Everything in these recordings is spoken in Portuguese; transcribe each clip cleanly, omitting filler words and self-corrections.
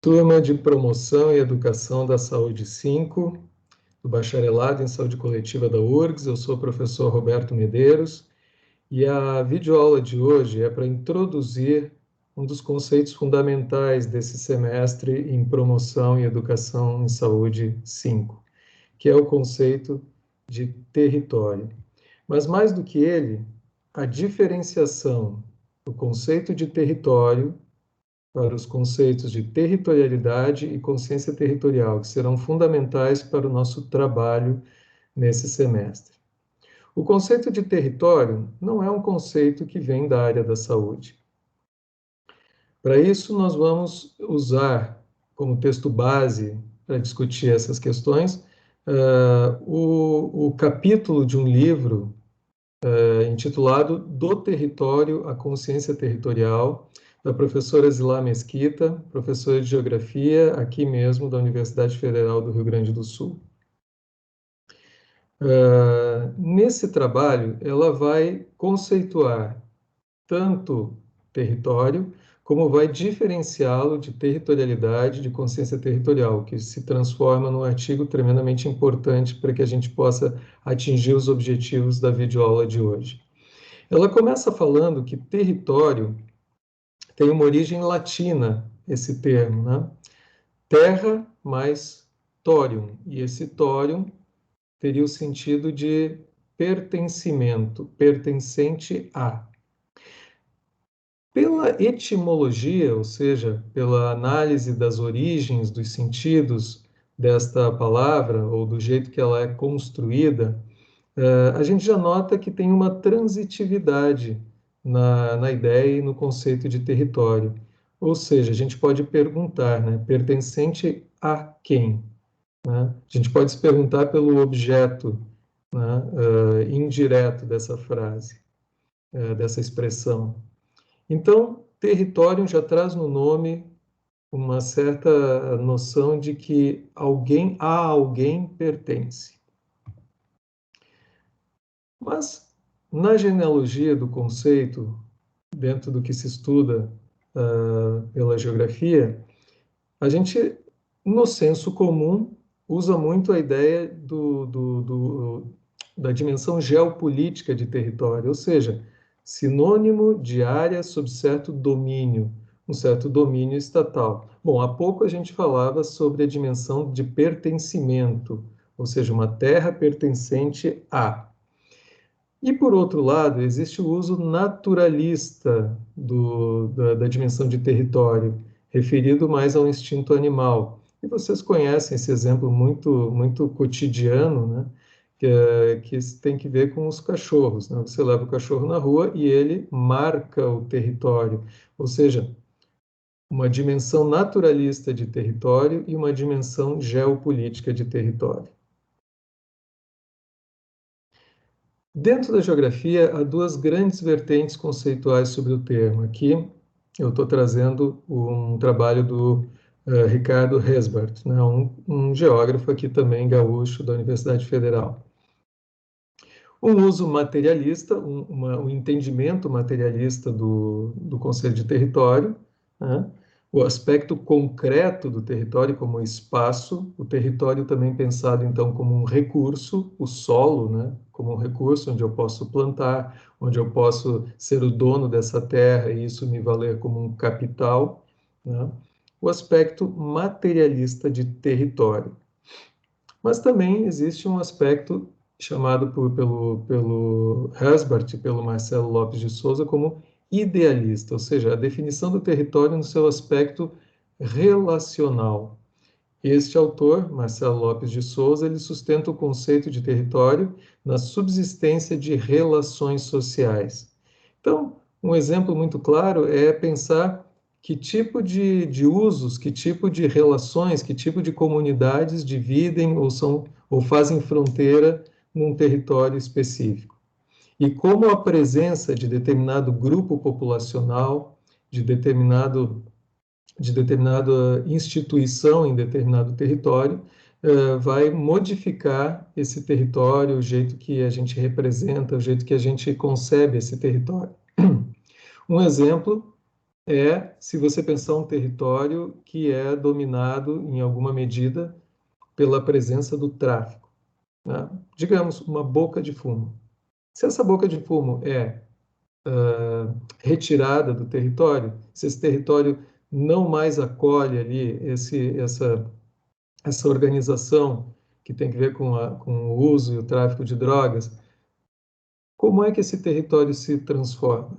Turma de Promoção e Educação da Saúde 5, do Bacharelado em Saúde Coletiva da URGS. Eu sou o professor Roberto Medeiros e a videoaula de hoje é para introduzir um dos conceitos fundamentais desse semestre em Promoção e Educação em Saúde 5, que é o conceito de território. Mas mais do que ele, a diferenciação do conceito de território para os conceitos de territorialidade e consciência territorial, que serão fundamentais para o nosso trabalho nesse semestre. O conceito de território não é um conceito que vem da área da saúde. Para isso, nós vamos usar como texto base para discutir essas questões o capítulo de um livro intitulado Do Território à Consciência Territorial, da professora Zilá Mesquita, professora de Geografia, aqui mesmo da Universidade Federal do Rio Grande do Sul. Nesse trabalho, ela vai conceituar tanto território, como vai diferenciá-lo de territorialidade, de consciência territorial, que se transforma num artigo tremendamente importante para que a gente possa atingir os objetivos da videoaula de hoje. Ela começa falando que território tem uma origem latina, esse termo, né? Terra mais torium, e esse torium teria o sentido de pertencimento, pertencente a. Pela etimologia, ou seja, pela análise das origens, dos sentidos desta palavra, ou do jeito que ela é construída, a gente já nota que tem uma transitividade na ideia e no conceito de território. Ou seja, a gente pode perguntar, né, pertencente a quem? Né? A gente pode se perguntar pelo objeto, né, indireto dessa frase, dessa expressão. Então, território já traz no nome uma certa noção de que a alguém pertence. Mas, na genealogia do conceito, dentro do que se estuda pela geografia, a gente, no senso comum, usa muito a ideia da dimensão geopolítica de território, ou seja, sinônimo de área sob um certo domínio estatal. Bom, há pouco a gente falava sobre a dimensão de pertencimento, ou seja, uma terra pertencente a. E, por outro lado, existe o uso naturalista da dimensão de território, referido mais ao instinto animal. E vocês conhecem esse exemplo muito cotidiano, né? Que tem que ver com os cachorros, né? Você leva o cachorro na rua e ele marca o território, ou seja, uma dimensão naturalista de território e uma dimensão geopolítica de território. Dentro da geografia, há duas grandes vertentes conceituais sobre o termo. Aqui eu estou trazendo um trabalho do Ricardo Hesbart, né, um geógrafo aqui também gaúcho da Universidade Federal. Um uso materialista, um entendimento materialista do conceito de território, né? O aspecto concreto do território como espaço, o território também pensado então como um recurso, o solo, né? Como um recurso onde eu posso plantar, onde eu posso ser o dono dessa terra e isso me valer como um capital, né? O aspecto materialista de território. Mas também existe um aspecto chamado pelo Hesbart e pelo Marcelo Lopes de Souza como idealista, ou seja, a definição do território no seu aspecto relacional. Este autor, Marcelo Lopes de Souza, ele sustenta o conceito de território na subsistência de relações sociais. Então, um exemplo muito claro é pensar que tipo de usos, que tipo de relações, que tipo de comunidades dividem ou fazem fronteira num território específico. E como a presença de determinado grupo populacional, de determinada instituição em determinado território, vai modificar esse território, o jeito que a gente representa, o jeito que a gente concebe esse território. Um exemplo é se você pensar um território que é dominado, em alguma medida, pela presença do tráfico, né? Digamos, uma boca de fumo. Se essa boca de fumo é retirada do território, se esse território não mais acolhe ali essa organização que tem que ver com o uso e o tráfico de drogas, como é que esse território se transforma?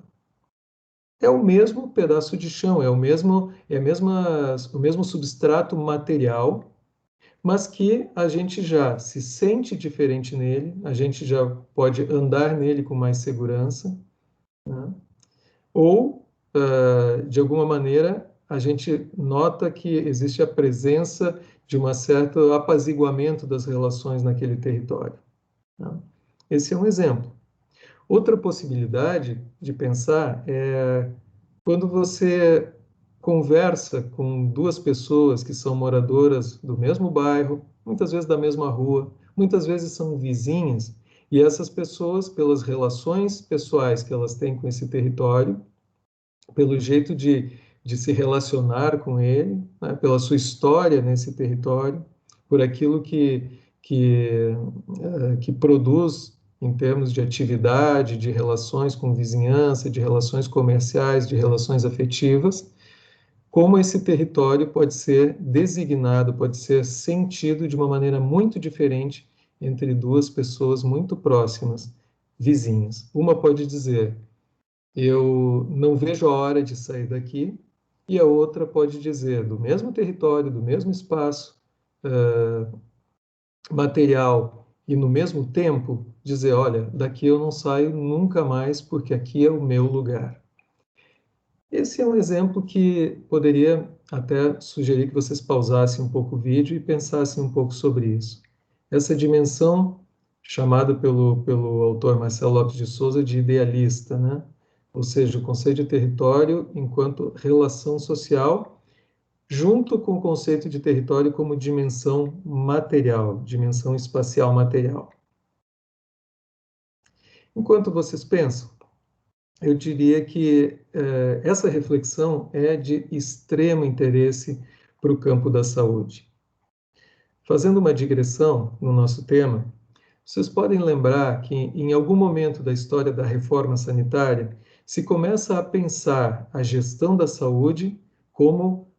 É o mesmo pedaço de chão, o mesmo substrato material, mas que a gente já se sente diferente nele, a gente já pode andar nele com mais segurança, né? Ou, de alguma maneira, a gente nota que existe a presença de um certo apaziguamento das relações naquele território, né? Esse é um exemplo. Outra possibilidade de pensar é quando você conversa com duas pessoas que são moradoras do mesmo bairro, muitas vezes da mesma rua, muitas vezes são vizinhas, e essas pessoas, pelas relações pessoais que elas têm com esse território, pelo jeito de se relacionar com ele, né, pela sua história nesse território, por aquilo que produz em termos de atividade, de relações com vizinhança, de relações comerciais, de relações afetivas, como esse território pode ser designado, pode ser sentido de uma maneira muito diferente entre duas pessoas muito próximas, vizinhas. Uma pode dizer: eu não vejo a hora de sair daqui, e a outra pode dizer, do mesmo território, do mesmo espaço material e no mesmo tempo, dizer, olha, daqui eu não saio nunca mais porque aqui é o meu lugar. Esse é um exemplo que poderia até sugerir que vocês pausassem um pouco o vídeo e pensassem um pouco sobre isso. Essa dimensão chamada pelo autor Marcelo Lopes de Souza de idealista, né? Ou seja, o conceito de território enquanto relação social, junto com o conceito de território como dimensão material, dimensão espacial material. Enquanto vocês pensam, eu diria que essa reflexão é de extremo interesse para o campo da saúde. Fazendo uma digressão no nosso tema, vocês podem lembrar que em algum momento da história da reforma sanitária se começa a pensar a gestão da saúde como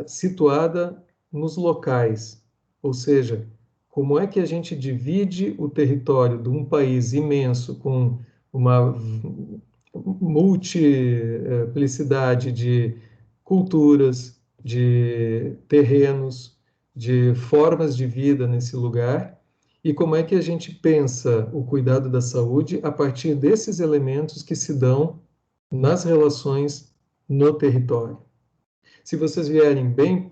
situada nos locais, ou seja, como é que a gente divide o território de um país imenso com uma multiplicidade de culturas, de terrenos, de formas de vida nesse lugar, e como é que a gente pensa o cuidado da saúde a partir desses elementos que se dão nas relações no território. Se vocês vierem bem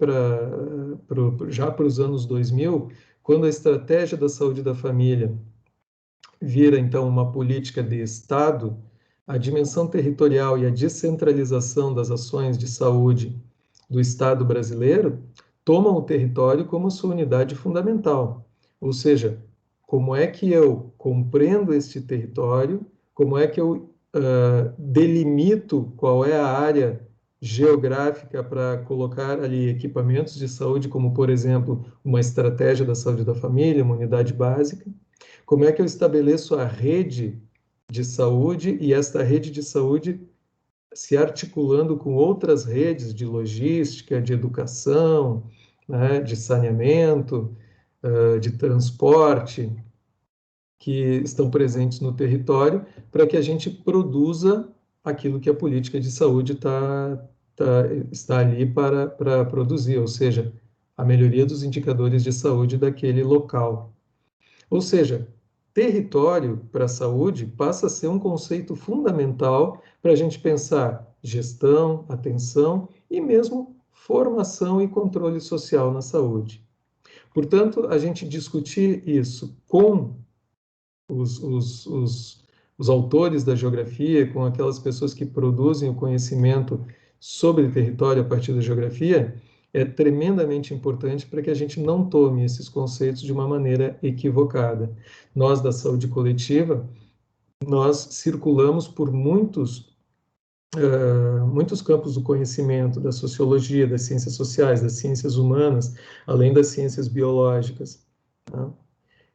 já para os anos 2000, quando a estratégia da saúde da família vira então uma política de Estado, a dimensão territorial e a descentralização das ações de saúde do Estado brasileiro tomam o território como sua unidade fundamental. Ou seja, como é que eu compreendo este território, como é que eu delimito qual é a área geográfica para colocar ali equipamentos de saúde, como, por exemplo, uma estratégia da saúde da família, uma unidade básica. Como é que eu estabeleço a rede de saúde e esta rede de saúde se articulando com outras redes de logística, de educação, né, de saneamento, de transporte, que estão presentes no território, para que a gente produza aquilo que a política de saúde está ali para produzir, ou seja, a melhoria dos indicadores de saúde daquele local. Ou seja, território para a saúde passa a ser um conceito fundamental para a gente pensar gestão, atenção e mesmo formação e controle social na saúde. Portanto, a gente discutir isso com os, os, os, os autores da geografia, com aquelas pessoas que produzem o conhecimento sobre território a partir da geografia, é tremendamente importante para que a gente não tome esses conceitos de uma maneira equivocada. Nós, da saúde coletiva, nós circulamos por muitos muitos campos do conhecimento, da sociologia, das ciências sociais, das ciências humanas, além das ciências biológicas. Tá?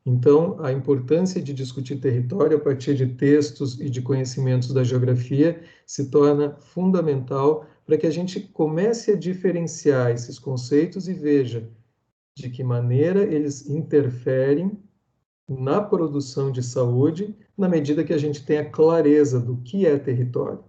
Então, a importância de discutir território a partir de textos e de conhecimentos da geografia se torna fundamental para que a gente comece a diferenciar esses conceitos e veja de que maneira eles interferem na produção de saúde, na medida que a gente tenha clareza do que é território.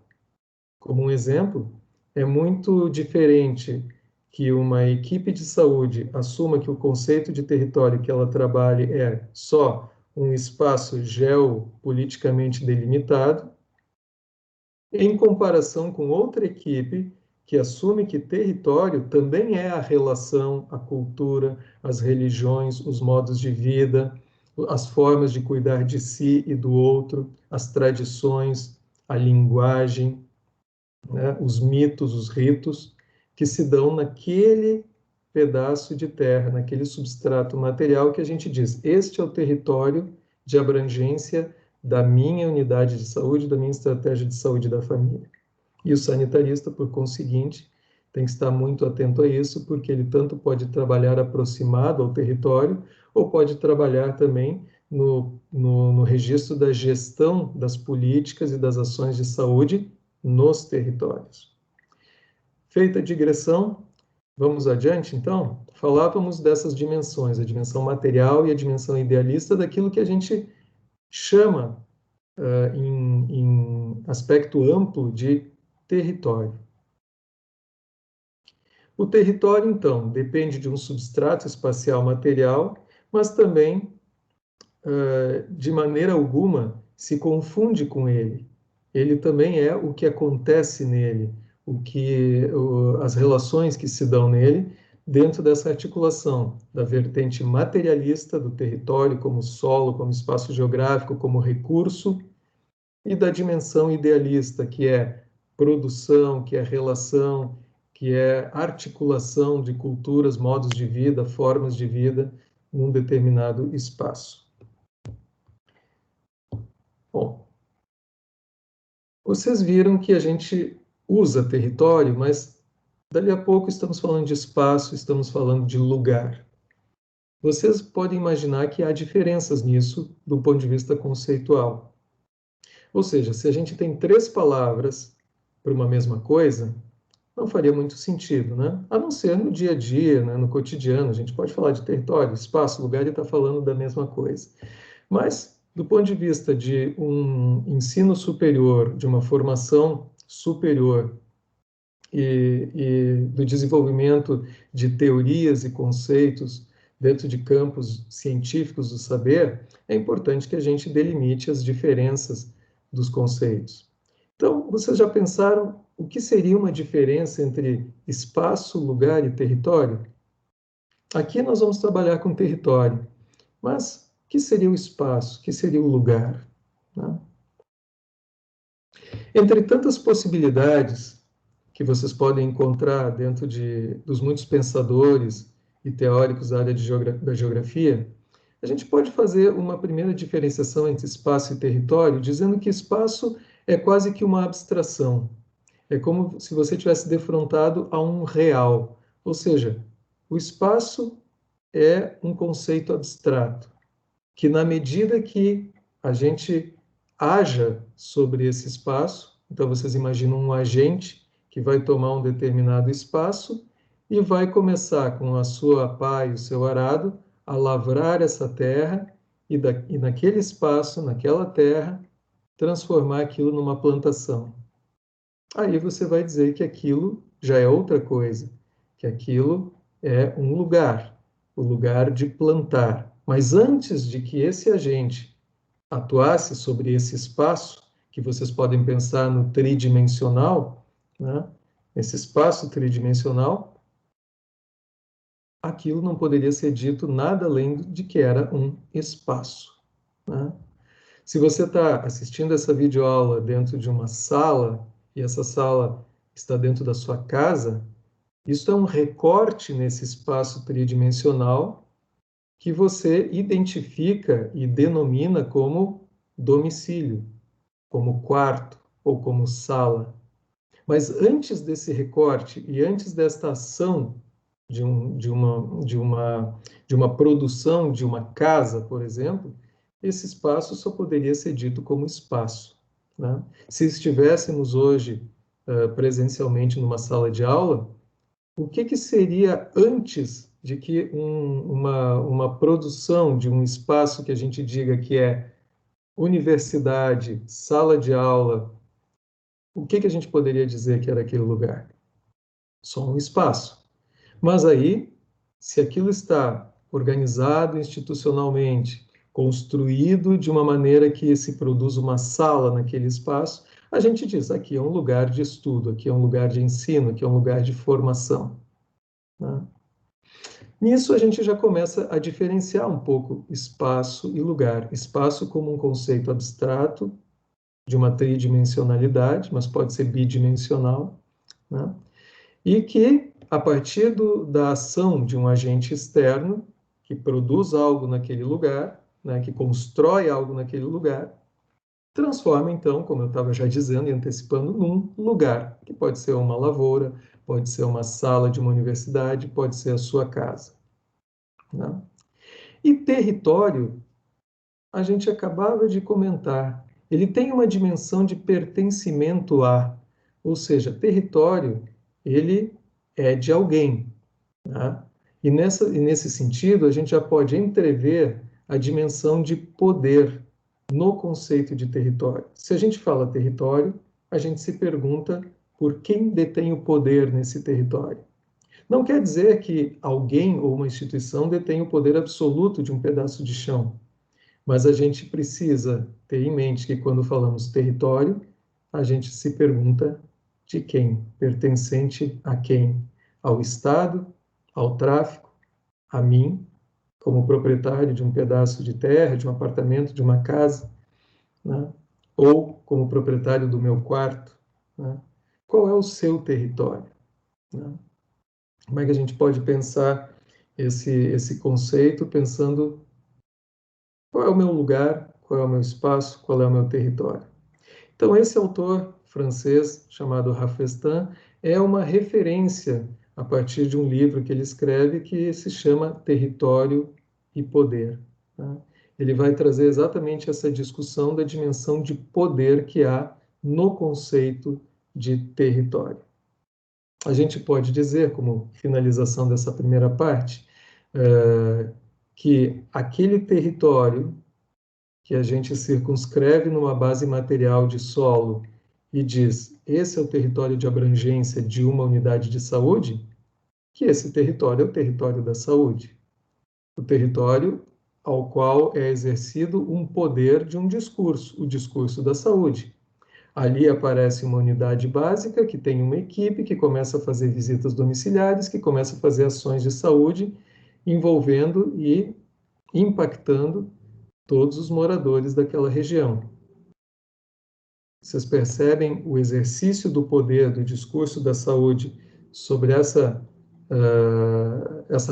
Como um exemplo, é muito diferente que uma equipe de saúde assuma que o conceito de território que ela trabalhe é só um espaço geopoliticamente delimitado, em comparação com outra equipe que assume que território também é a relação, a cultura, as religiões, os modos de vida, as formas de cuidar de si e do outro, as tradições, a linguagem, né, os mitos, os ritos que se dão naquele pedaço de terra, naquele substrato material que a gente diz, este é o território de abrangência da minha unidade de saúde, da minha estratégia de saúde da família. E o sanitarista, por conseguinte, tem que estar muito atento a isso, porque ele tanto pode trabalhar aproximado ao território, ou pode trabalhar também no registro da gestão das políticas e das ações de saúde nos territórios. Feita a digressão, vamos adiante, então? Falávamos dessas dimensões, a dimensão material e a dimensão idealista daquilo que a gente chama, em aspecto amplo, de território. O território, então, depende de um substrato espacial material, mas também, de maneira alguma, se confunde com ele. Ele também é o que acontece nele, as relações que se dão nele, dentro dessa articulação da vertente materialista do território como solo, como espaço geográfico, como recurso, e da dimensão idealista, que é produção, que é relação, que é articulação de culturas, modos de vida, formas de vida num determinado espaço. Bom, vocês viram que a gente usa território, mas dali a pouco estamos falando de espaço, estamos falando de lugar. Vocês podem imaginar que há diferenças nisso do ponto de vista conceitual. Ou seja, se a gente tem 3 palavras para uma mesma coisa, não faria muito sentido, né? A não ser no dia a dia, né? No cotidiano, a gente pode falar de território, espaço, lugar e estar falando da mesma coisa. Mas, do ponto de vista de um ensino superior, de uma formação superior e do desenvolvimento de teorias e conceitos dentro de campos científicos do saber, é importante que a gente delimite as diferenças dos conceitos. Então, vocês já pensaram o que seria uma diferença entre espaço, lugar e território? Aqui nós vamos trabalhar com território, mas o que seria o espaço? O que seria o lugar? Né? Entre tantas possibilidades que vocês podem encontrar dentro dos muitos pensadores e teóricos da área da geografia, a gente pode fazer uma primeira diferenciação entre espaço e território, dizendo que espaço é quase que uma abstração. É como se você tivesse defrontado a um real. Ou seja, o espaço é um conceito abstrato, que na medida que a gente haja sobre esse espaço, então vocês imaginam um agente que vai tomar um determinado espaço e vai começar com a sua pá e o seu arado a lavrar essa terra e naquele espaço, naquela terra, transformar aquilo numa plantação. Aí você vai dizer que aquilo já é outra coisa, que aquilo é um lugar, o lugar de plantar. Mas antes de que esse agente atuasse sobre esse espaço, que vocês podem pensar no tridimensional, né? Esse espaço tridimensional, aquilo não poderia ser dito nada além de que era um espaço. Né? Se você está assistindo essa videoaula dentro de uma sala, e essa sala está dentro da sua casa, isso é um recorte nesse espaço tridimensional que você identifica e denomina como domicílio, como quarto ou como sala. Mas antes desse recorte e antes desta ação de uma produção de uma casa, por exemplo, esse espaço só poderia ser dito como espaço, né? Se estivéssemos hoje presencialmente numa sala de aula, o que que seria antes de que uma produção de um espaço que a gente diga que é universidade, sala de aula, o que que a gente poderia dizer que era aquele lugar? Só um espaço. Mas aí, se aquilo está organizado institucionalmente, construído de uma maneira que se produz uma sala naquele espaço, a gente diz, aqui é um lugar de estudo, aqui é um lugar de ensino, aqui é um lugar de formação, né? Nisso a gente já começa a diferenciar um pouco espaço e lugar. Espaço como um conceito abstrato de uma tridimensionalidade, mas pode ser bidimensional, né? E que, a partir da ação de um agente externo, que produz algo naquele lugar, né, que constrói algo naquele lugar, transforma, então, como eu estava já dizendo e antecipando, num lugar, que pode ser uma lavoura, pode ser uma sala de uma universidade, pode ser a sua casa, né? E território, a gente acabava de comentar, ele tem uma dimensão de pertencimento a, ou seja, território, ele é de alguém, tá? E nesse sentido, a gente já pode entrever a dimensão de poder no conceito de território. Se a gente fala território, a gente se pergunta por quem detém o poder nesse território. Não quer dizer que alguém ou uma instituição detém o poder absoluto de um pedaço de chão, mas a gente precisa ter em mente que quando falamos território, a gente se pergunta de quem, pertencente a quem? Ao Estado, ao tráfico, a mim, como proprietário de um pedaço de terra, de um apartamento, de uma casa, né? Ou como proprietário do meu quarto, né? Qual é o seu território, né? Como é que a gente pode pensar esse conceito pensando qual é o meu lugar, qual é o meu espaço, qual é o meu território? Então, esse autor francês, chamado Rafestin, é uma referência a partir de um livro que ele escreve que se chama Território e Poder, tá? Ele vai trazer exatamente essa discussão da dimensão de poder que há no conceito de território. A gente pode dizer, como finalização dessa primeira parte, que aquele território que a gente circunscreve numa base material de solo e diz, esse é o território de abrangência de uma unidade de saúde, que esse território é o território da saúde, o território ao qual é exercido um poder de um discurso, o discurso da saúde. Ali aparece uma unidade básica que tem uma equipe que começa a fazer visitas domiciliares, que começa a fazer ações de saúde envolvendo e impactando todos os moradores daquela região. Vocês percebem o exercício do poder do discurso da saúde sobre essa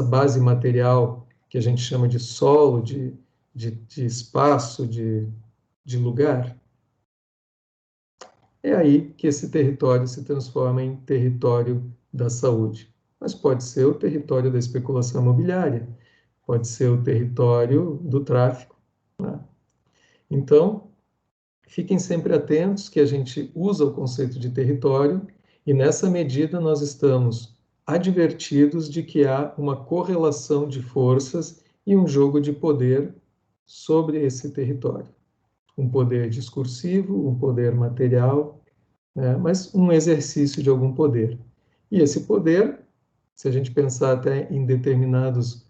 base material que a gente chama de solo, de espaço, de lugar? É aí que esse território se transforma em território da saúde. Mas pode ser o território da especulação imobiliária, pode ser o território do tráfico, né? Então, fiquem sempre atentos que a gente usa o conceito de território e, nessa medida, nós estamos advertidos de que há uma correlação de forças e um jogo de poder sobre esse território. Um poder discursivo, um poder material, né? Mas um exercício de algum poder. E esse poder, se a gente pensar até em determinados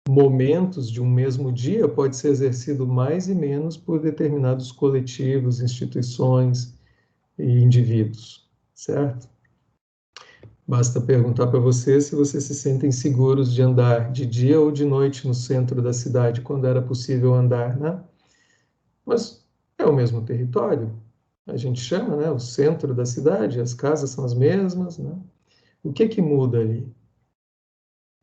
momentos de um mesmo dia, pode ser exercido mais e menos por determinados coletivos, instituições e indivíduos, certo? Basta perguntar para você se vocês se sentem seguros de andar de dia ou de noite no centro da cidade, quando era possível andar, né? Mas é o mesmo território, a gente chama, né, o centro da cidade, as casas são as mesmas, né? O que que muda ali?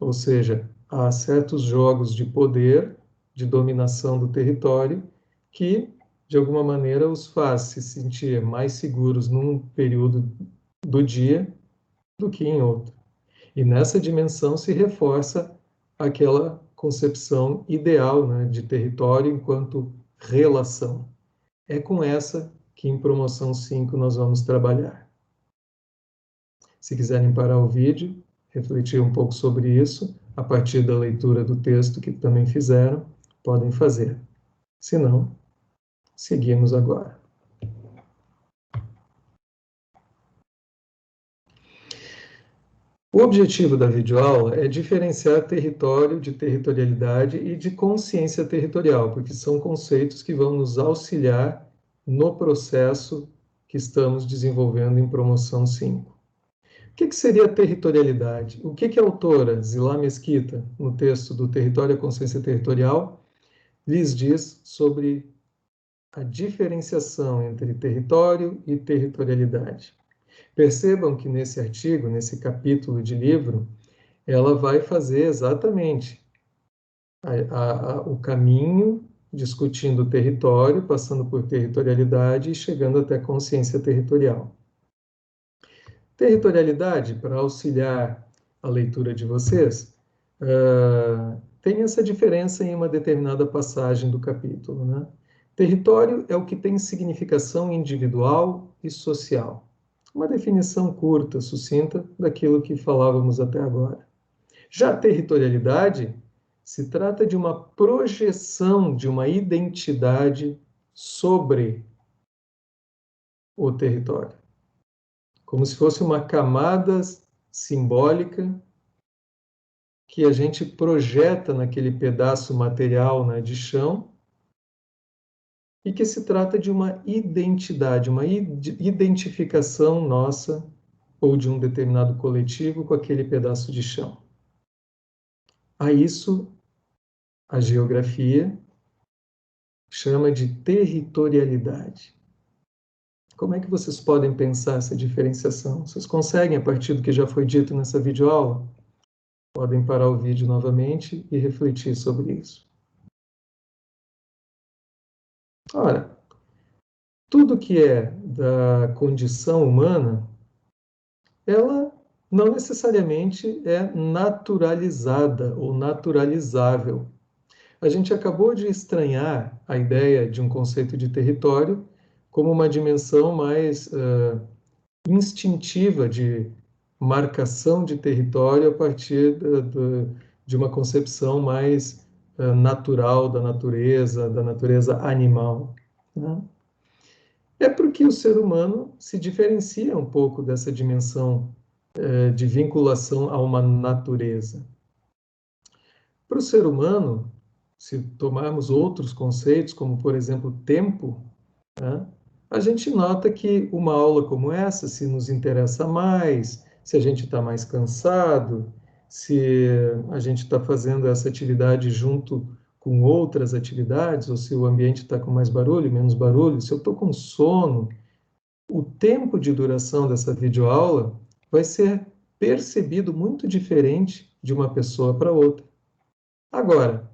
Ou seja, há certos jogos de poder, de dominação do território, que, de alguma maneira, os faz se sentir mais seguros num período do dia do que em outro. E nessa dimensão se reforça aquela concepção ideal, né, de território enquanto relação. É com essa que em promoção 5 nós vamos trabalhar. Se quiserem parar o vídeo, refletir um pouco sobre isso, a partir da leitura do texto que também fizeram, podem fazer. Se não, seguimos agora. O objetivo da videoaula é diferenciar território de territorialidade e de consciência territorial, porque são conceitos que vão nos auxiliar no processo que estamos desenvolvendo em Promoção 5. O que seria territorialidade? O que a autora Zilá Mesquita, no texto do Território e a Consciência Territorial, lhes diz sobre a diferenciação entre território e territorialidade? Percebam que nesse artigo, nesse capítulo de livro, ela vai fazer exatamente o caminho discutindo o território, passando por territorialidade e chegando até consciência territorial. Territorialidade, para auxiliar a leitura de vocês, tem essa diferença em uma determinada passagem do capítulo, né? Território é o que tem significação individual e social. Uma definição curta, sucinta, daquilo que falávamos até agora. Já a territorialidade se trata de uma projeção de uma identidade sobre o território, como se fosse uma camada simbólica que a gente projeta naquele pedaço material, né, de chão, e que se trata de uma identidade, uma identificação nossa ou de um determinado coletivo com aquele pedaço de chão. A isso, a geografia chama de territorialidade. Como é que vocês podem pensar essa diferenciação? Vocês conseguem, a partir do que já foi dito nessa videoaula? Podem parar o vídeo novamente e refletir sobre isso. Ora, tudo que é da condição humana, ela não necessariamente é naturalizada ou naturalizável. A gente acabou de estranhar a ideia de um conceito de território como uma dimensão mais instintiva de marcação de território a partir de uma concepção mais natural da natureza animal, né? É porque o ser humano se diferencia um pouco dessa dimensão de vinculação a uma natureza. Para o ser humano, se tomarmos outros conceitos, como, por exemplo, tempo, né, a gente nota que uma aula como essa, se nos interessa mais, se a gente está mais cansado, se a gente está fazendo essa atividade junto com outras atividades, ou se o ambiente está com mais barulho, menos barulho, se eu estou com sono, o tempo de duração dessa videoaula vai ser percebido muito diferente de uma pessoa para outra. Agora,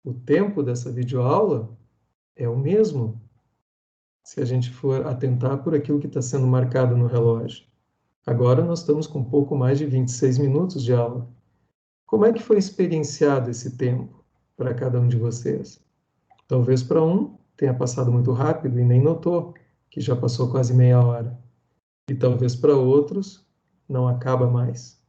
o tempo dessa videoaula é o mesmo se a gente for atentar por aquilo que está sendo marcado no relógio. Agora nós estamos com um pouco mais de 26 minutos de aula. Como é que foi experienciado esse tempo para cada um de vocês? Talvez para um tenha passado muito rápido e nem notou que já passou quase meia hora. E talvez para outros não acaba mais.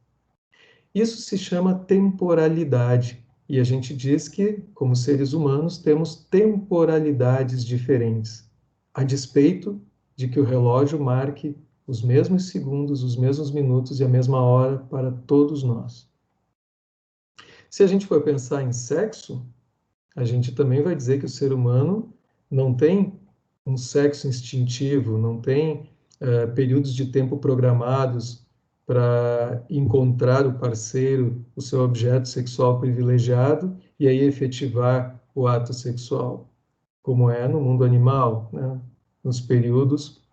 Isso se chama temporalidade. E a gente diz que, como seres humanos, temos temporalidades diferentes, a despeito de que o relógio marque os mesmos segundos, os mesmos minutos e a mesma hora para todos nós. Se a gente for pensar em sexo, a gente também vai dizer que o ser humano não tem um sexo instintivo, não tem períodos de tempo programados para encontrar o parceiro, o seu objeto sexual privilegiado e aí efetivar o ato sexual, como é no mundo animal, né? Nos períodos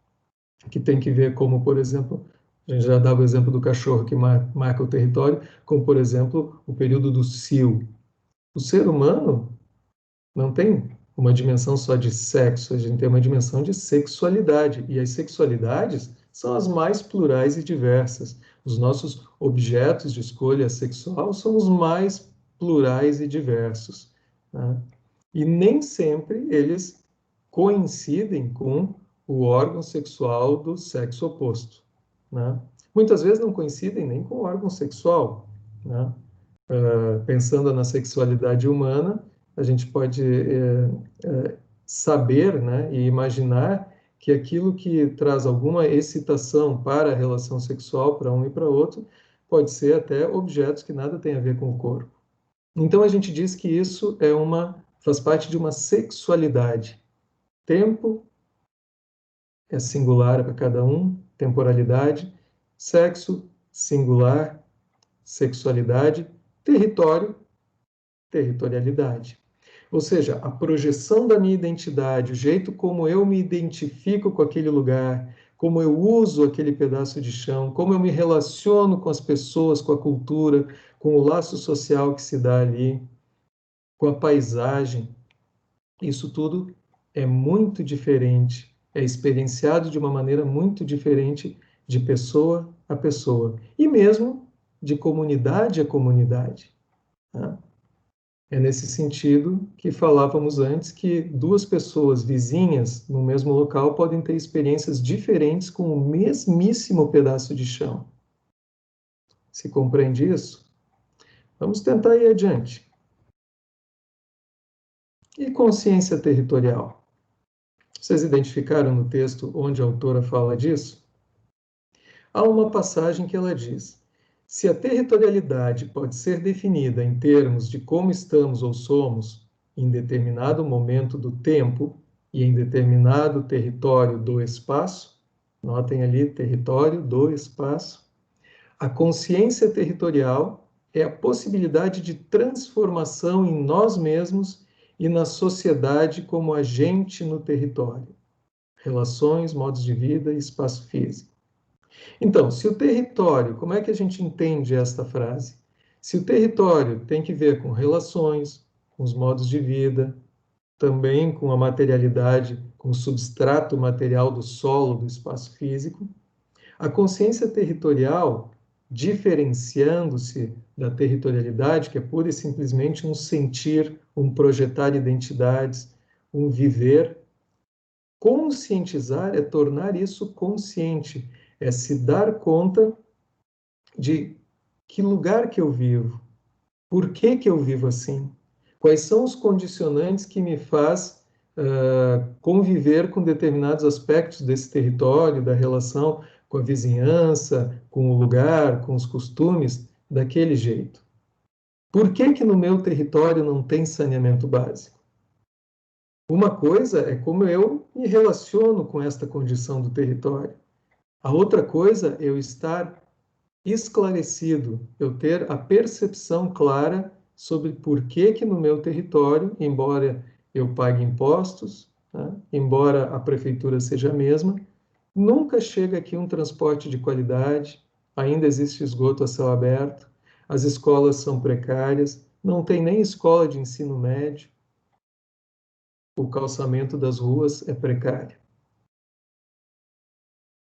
que tem que ver como, por exemplo, a gente já dava o exemplo do cachorro que marca o território, como, por exemplo, o período do cio. O ser humano não tem uma dimensão só de sexo, a gente tem uma dimensão de sexualidade. E as sexualidades são as mais plurais e diversas. Os nossos objetos de escolha sexual são os mais plurais e diversos, né? E nem sempre eles coincidem com o órgão sexual do sexo oposto, né? Muitas vezes não coincidem nem com o órgão sexual, né? Pensando na sexualidade humana, a gente pode saber, né, e imaginar que aquilo que traz alguma excitação para a relação sexual para um e para outro pode ser até objetos que nada tem a ver com o corpo. Então a gente diz que isso faz parte de uma sexualidade. Tempo é singular para cada um, temporalidade, sexo singular, sexualidade, território, territorialidade. Ou seja, a projeção da minha identidade, o jeito como eu me identifico com aquele lugar, como eu uso aquele pedaço de chão, como eu me relaciono com as pessoas, com a cultura, com o laço social que se dá ali, com a paisagem, isso tudo é muito diferente, é experienciado de uma maneira muito diferente de pessoa a pessoa, e mesmo de comunidade a comunidade, né? É nesse sentido que falávamos antes que duas pessoas vizinhas no mesmo local podem ter experiências diferentes com o mesmíssimo pedaço de chão. Se compreende isso? Vamos tentar ir adiante. E consciência territorial? Vocês identificaram no texto onde a autora fala disso? Há uma passagem que ela diz: se a territorialidade pode ser definida em termos de como estamos ou somos em determinado momento do tempo e em determinado território do espaço, notem ali, território do espaço, a consciência territorial é a possibilidade de transformação em nós mesmos e na sociedade como agente no território. Relações, modos de vida e espaço físico. Então, se o território, como é que a gente entende esta frase? Se o território tem que ver com relações, com os modos de vida, também com a materialidade, com o substrato material do solo, do espaço físico, a consciência territorial, diferenciando-se da territorialidade, que é pura e simplesmente um sentir, um projetar identidades, um viver, conscientizar é tornar isso consciente, é se dar conta de que lugar que eu vivo, por que que eu vivo assim, quais são os condicionantes que me faz conviver com determinados aspectos desse território, da relação com a vizinhança, com o lugar, com os costumes, daquele jeito. Por que que no meu território não tem saneamento básico? Uma coisa é como eu me relaciono com esta condição do território. A outra coisa é eu estar esclarecido, eu ter a percepção clara sobre por que que no meu território, embora eu pague impostos, tá? Embora a prefeitura seja a mesma, nunca chega aqui um transporte de qualidade, ainda existe esgoto a céu aberto, as escolas são precárias, não tem nem escola de ensino médio, o calçamento das ruas é precário.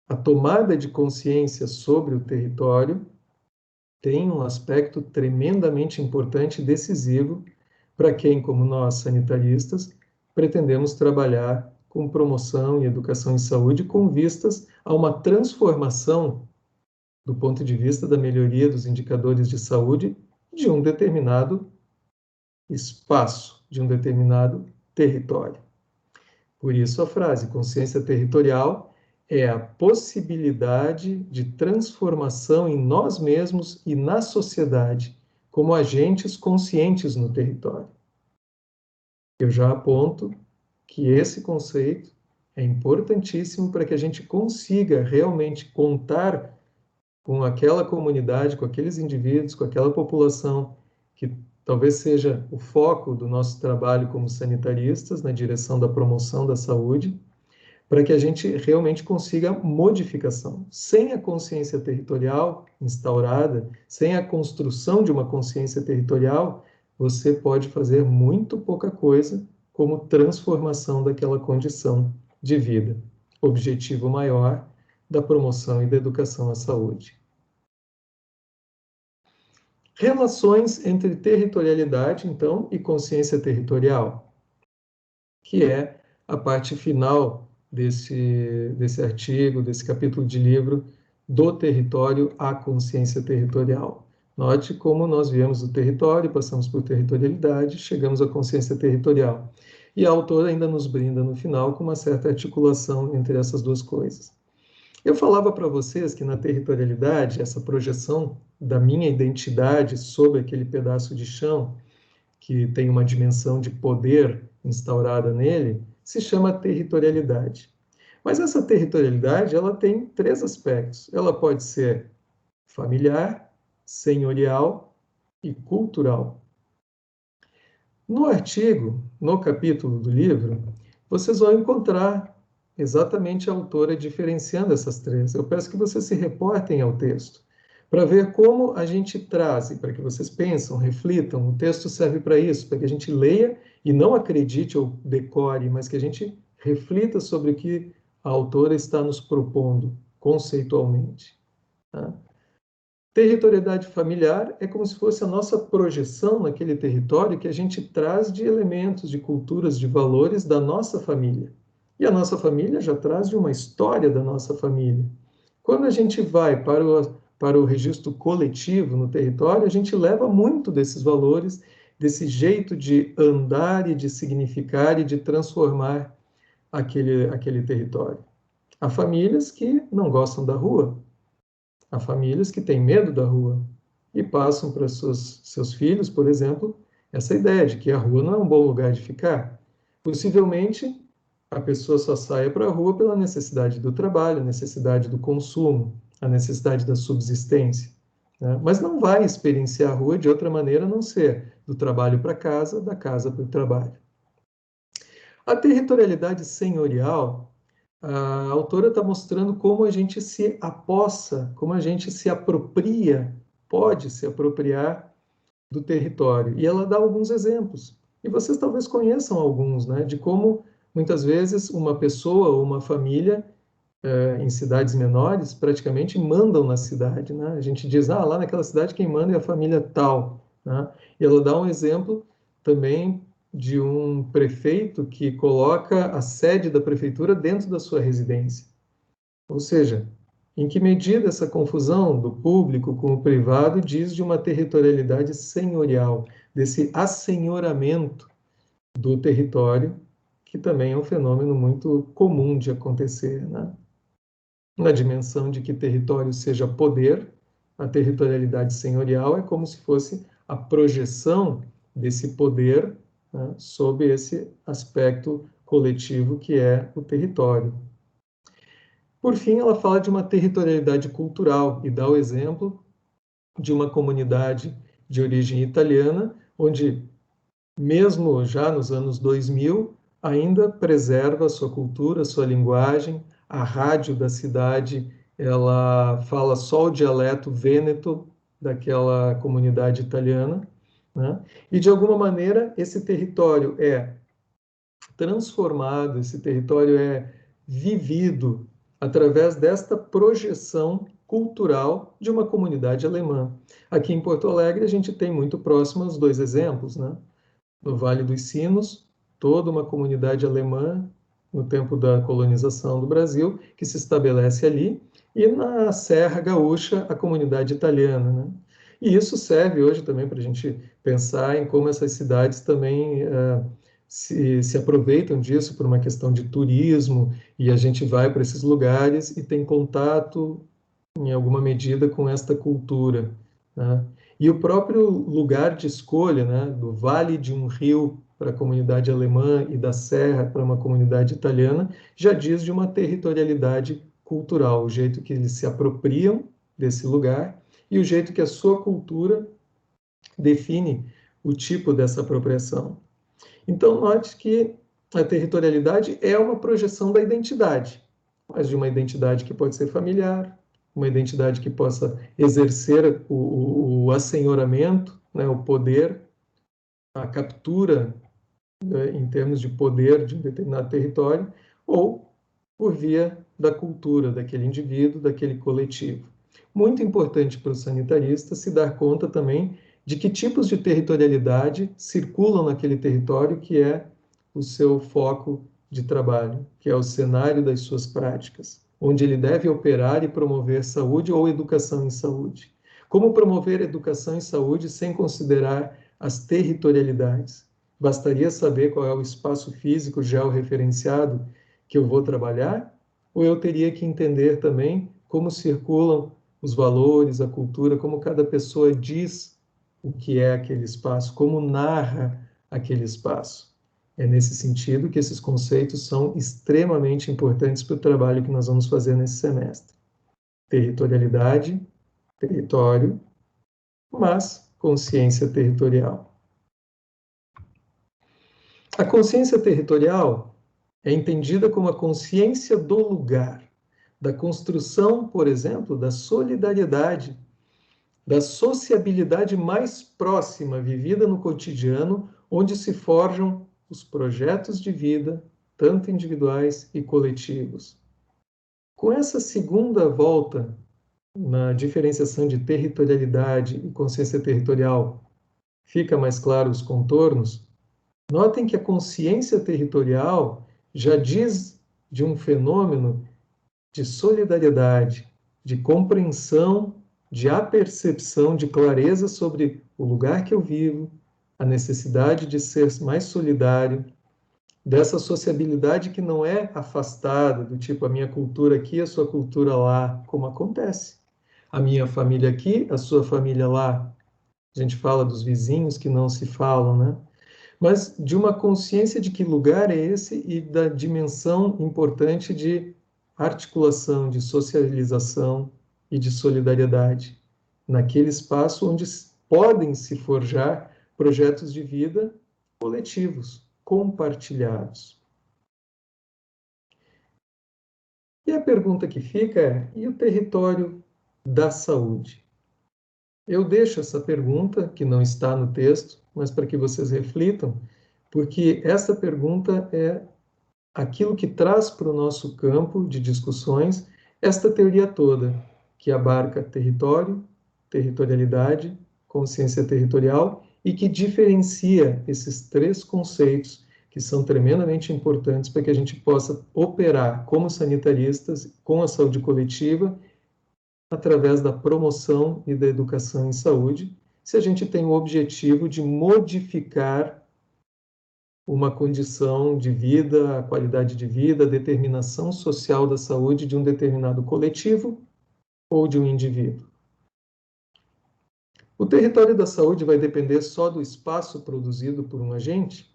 A tomada de consciência sobre o território tem um aspecto tremendamente importante e decisivo para quem, como nós, sanitaristas, pretendemos trabalhar com promoção e educação em saúde com vistas a uma transformação do ponto de vista da melhoria dos indicadores de saúde de um determinado espaço, de um determinado território. Por isso a frase consciência territorial é a possibilidade de transformação em nós mesmos e na sociedade como agentes conscientes no território. Eu já aponto que esse conceito é importantíssimo para que a gente consiga realmente contar com aquela comunidade, com aqueles indivíduos, com aquela população que talvez seja o foco do nosso trabalho como sanitaristas na direção da promoção da saúde, para que a gente realmente consiga modificação. Sem a consciência territorial instaurada, sem a construção de uma consciência territorial, você pode fazer muito pouca coisa como transformação daquela condição de vida. Objetivo maior da promoção e da educação à saúde. Relações entre territorialidade, então, e consciência territorial, que é a parte final desse artigo, desse capítulo de livro, do território à consciência territorial. Note como nós viemos do território, passamos por territorialidade, chegamos à consciência territorial. E a autora ainda nos brinda no final com uma certa articulação entre essas duas coisas. Eu falava para vocês que na territorialidade, essa projeção da minha identidade sobre aquele pedaço de chão, que tem uma dimensão de poder instaurada nele, se chama territorialidade. Mas essa territorialidade, ela tem três aspectos. Ela pode ser familiar, senhorial e cultural. No artigo, no capítulo do livro, vocês vão encontrar exatamente a autora diferenciando essas três. Eu peço que vocês se reportem ao texto, para ver como a gente traz, e para que vocês pensem, reflitam. O texto serve para isso, para que a gente leia e não acredite ou decore, mas que a gente reflita sobre o que a autora está nos propondo conceitualmente. Tá? Territorialidade familiar é como se fosse a nossa projeção naquele território que a gente traz de elementos, de culturas, de valores da nossa família. E a nossa família já traz de uma história da nossa família. Quando a gente vai para o registro coletivo no território, a gente leva muito desses valores, desse jeito de andar e de significar e de transformar aquele território. Há famílias que não gostam da rua, há famílias que têm medo da rua e passam para seus filhos, por exemplo, essa ideia de que a rua não é um bom lugar de ficar. Possivelmente, a pessoa só saia para a rua pela necessidade do trabalho, a necessidade do consumo, a necessidade da subsistência. Né? Mas não vai experienciar a rua de outra maneira a não ser do trabalho para casa, da casa para o trabalho. A territorialidade senhorial, a autora está mostrando como a gente se apossa, como a gente se apropria, pode se apropriar do território. E ela dá alguns exemplos. E vocês talvez conheçam alguns, né, de como muitas vezes uma pessoa ou uma família em cidades menores praticamente mandam na cidade, né? A gente diz, lá naquela cidade quem manda é a família tal, né? E ela dá um exemplo também de um prefeito que coloca a sede da prefeitura dentro da sua residência. Ou seja, em que medida essa confusão do público com o privado diz de uma territorialidade senhorial, desse assenhoramento do território, que também é um fenômeno muito comum de acontecer, né? Na dimensão de que território seja poder, a territorialidade senhorial é como se fosse a projeção desse poder, né, sob esse aspecto coletivo que é o território. Por fim, ela fala de uma territorialidade cultural e dá o exemplo de uma comunidade de origem italiana, onde, mesmo já nos anos 2000, ainda preserva a sua cultura, a sua linguagem. A rádio da cidade, ela fala só o dialeto vêneto daquela comunidade italiana, né? E, de alguma maneira, esse território é transformado, esse território é vivido através desta projeção cultural de uma comunidade alemã. Aqui em Porto Alegre, a gente tem muito próximo os dois exemplos, né? No Vale dos Sinos, toda uma comunidade alemã no tempo da colonização do Brasil, que se estabelece ali, e na Serra Gaúcha, a comunidade italiana, né? E isso serve hoje também para a gente pensar em como essas cidades também se aproveitam disso por uma questão de turismo, e a gente vai para esses lugares e tem contato, em alguma medida, com esta cultura, né? E o próprio lugar de escolha, né, do vale de um rio para a comunidade alemã e da serra para uma comunidade italiana, já diz de uma territorialidade cultural, o jeito que eles se apropriam desse lugar e o jeito que a sua cultura define o tipo dessa apropriação. Então, note que a territorialidade é uma projeção da identidade, mas de uma identidade que pode ser familiar, uma identidade que possa exercer o assenhoramento, né, o poder, a captura, né, em termos de poder de um determinado território, ou por via da cultura daquele indivíduo, daquele coletivo. Muito importante para o sanitarista se dar conta também de que tipos de territorialidade circulam naquele território que é o seu foco de trabalho, que é o cenário das suas práticas, onde ele deve operar e promover saúde ou educação em saúde. Como promover educação em saúde sem considerar as territorialidades? Bastaria saber qual é o espaço físico georreferenciado que eu vou trabalhar? Ou eu teria que entender também como circulam os valores, a cultura, como cada pessoa diz o que é aquele espaço, como narra aquele espaço? É nesse sentido que esses conceitos são extremamente importantes para o trabalho que nós vamos fazer nesse semestre. Territorialidade, território, mas consciência territorial. A consciência territorial é entendida como a consciência do lugar, da construção, por exemplo, da solidariedade, da sociabilidade mais próxima, vivida no cotidiano, onde se forjam os projetos de vida, tanto individuais e coletivos. Com essa segunda volta na diferenciação de territorialidade e consciência territorial, fica mais claro os contornos. Notem que a consciência territorial já diz de um fenômeno de solidariedade, de compreensão, de apercepção, de clareza sobre o lugar que eu vivo, a necessidade de ser mais solidário, dessa sociabilidade que não é afastada, do tipo a minha cultura aqui, a sua cultura lá, como acontece. A minha família aqui, a sua família lá. A gente fala dos vizinhos que não se falam, né? Mas de uma consciência de que lugar é esse e da dimensão importante de articulação, de socialização e de solidariedade naquele espaço onde podem se forjar projetos de vida coletivos, compartilhados. E a pergunta que fica é: e o território da saúde? Eu deixo essa pergunta, que não está no texto, mas para que vocês reflitam, porque essa pergunta é aquilo que traz para o nosso campo de discussões esta teoria toda, que abarca território, territorialidade, consciência territorial e que diferencia esses três conceitos que são tremendamente importantes para que a gente possa operar como sanitaristas com a saúde coletiva através da promoção e da educação em saúde, se a gente tem o objetivo de modificar uma condição de vida, a qualidade de vida, a determinação social da saúde de um determinado coletivo ou de um indivíduo. O território da saúde vai depender só do espaço produzido por um agente?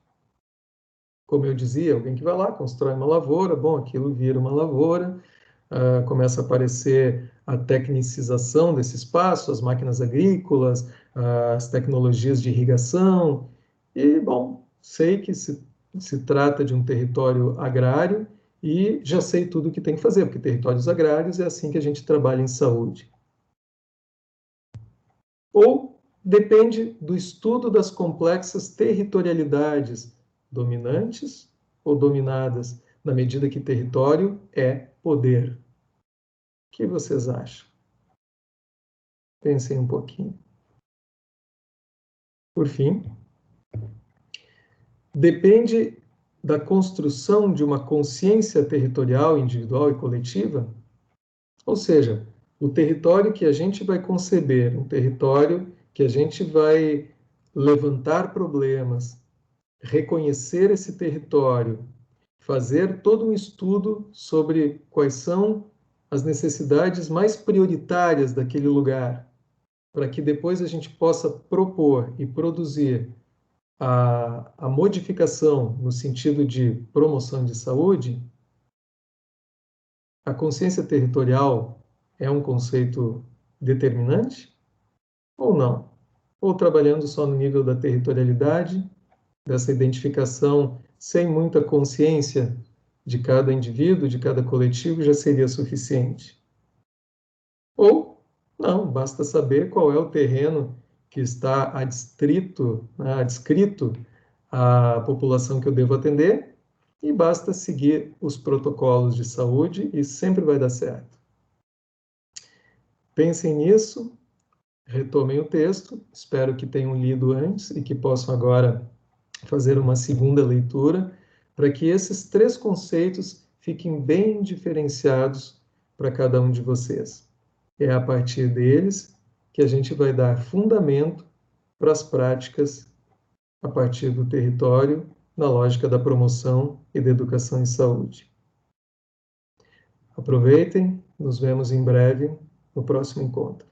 Como eu dizia, alguém que vai lá, constrói uma lavoura, bom, aquilo vira uma lavoura, começa a aparecer a tecnicização desse espaço, as máquinas agrícolas, as tecnologias de irrigação, e, bom, sei que se trata de um território agrário e já sei tudo o que tem que fazer, porque territórios agrários é assim que a gente trabalha em saúde. Ou depende do estudo das complexas territorialidades dominantes ou dominadas, na medida que território é poder. O que vocês acham? Pensem um pouquinho. Por fim, depende da construção de uma consciência territorial, individual e coletiva, ou seja, o território que a gente vai conceber, um território que a gente vai levantar problemas, reconhecer esse território, fazer todo um estudo sobre quais são as necessidades mais prioritárias daquele lugar, para que depois a gente possa propor e produzir a modificação no sentido de promoção de saúde. A consciência territorial é um conceito determinante ou não? Ou trabalhando só no nível da territorialidade, dessa identificação sem muita consciência de cada indivíduo, de cada coletivo, já seria suficiente? Ou não, basta saber qual é o terreno que está adscrito, né, adscrito à população que eu devo atender, e basta seguir os protocolos de saúde e sempre vai dar certo. Pensem nisso, retomem o texto, espero que tenham lido antes e que possam agora fazer uma segunda leitura, para que esses três conceitos fiquem bem diferenciados para cada um de vocês. É a partir deles que a gente vai dar fundamento para as práticas a partir do território, na lógica da promoção e da educação em saúde. Aproveitem, nos vemos em breve no próximo encontro.